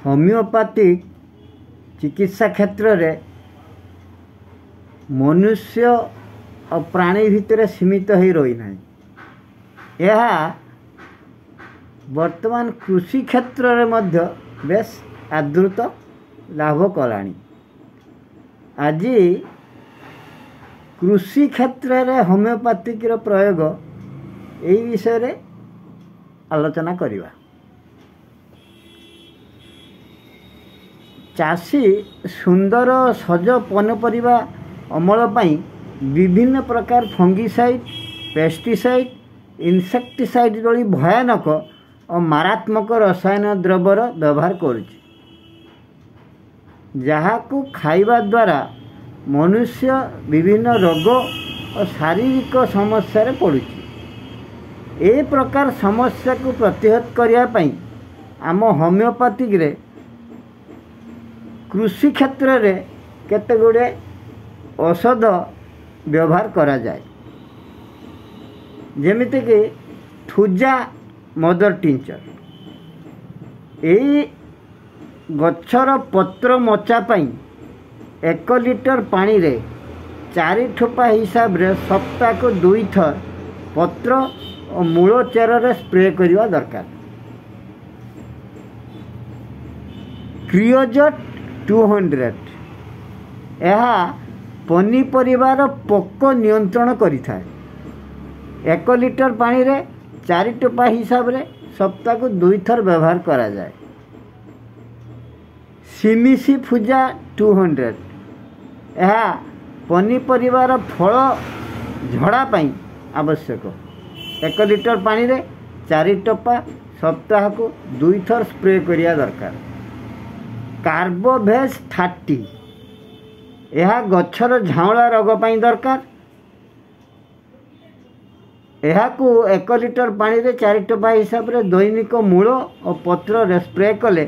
Homeopathic चिकित्सा क्षेत्र रे मनुष्य और प्राणी भितर सीमित हो रही ना। यह वर्तमान कृषि क्षेत्र रे मध्य बेस आदृत लाभ कलानी। आज कृषि क्षेत्र रे होमियोपैथिक प्रयोग यही विषय रे आलोचना करिवा। चाषी सुंदर सज पनपरिबा अमल पाई विभिन्न प्रकार फंगिसाइड, पेस्टिसाइड, इनसेक्टिसाइड भली भयानक और मारात्मक रसायन द्रव्यर व्यवहार करुछि, जहाकू खाइबा द्वारा मनुष्य विभिन्न रोग और शारीरिक समस्या रे पड़ुछि। ए प्रकार समस्या को प्रतिहत करिया पई आम होमियोपैथिक रे कृषि क्षेत्र रे केते गुडे औषध व्यवहार करा जाए, जेमिति कि ठुजा मदर टिंचर। यही गच्छर पत्र मचा पाई 1 लिटर पानी रे 4 ठोपा हिसाब रे सप्ताह को 2 थर पत्र और मूल चेर रे स्प्रे करवा दरकार। क्रियोजट 200 यह पनीपरिवार पोक नियंत्रण करिथाए। 1 लिटर पानी रे 4 टोपा हिसाब रे सप्ताह को 2 थर व्यवहार करा जाए। सिमिसी फुजा 200 यह पनीपरिवार फल झड़ा पाई आवश्यक। 1 लिटर पानी रे 4 टोपा सप्ताह को 2 थर स्प्रे करिया दरकार। कार्बोवेज 30 यह गच्छर झाउला रोग पाई दरकार। यह को 1 लिटर पानी रे 4 टोपा हिसाब रे दैनिक मूल और पत्र रे स्प्रे कले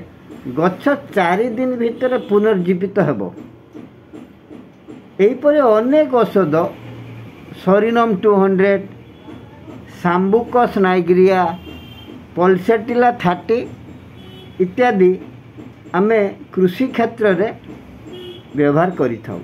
गच्छ 4 दिन भितर पुनर्जीवित हेबो। एहीपरि अनेक औषध सरिनम 200, सांबुकस नाइग्रिया, पल्सेटिला 30 इत्यादि आमे कृषि क्षेत्र रे व्यवहार करिथाउ।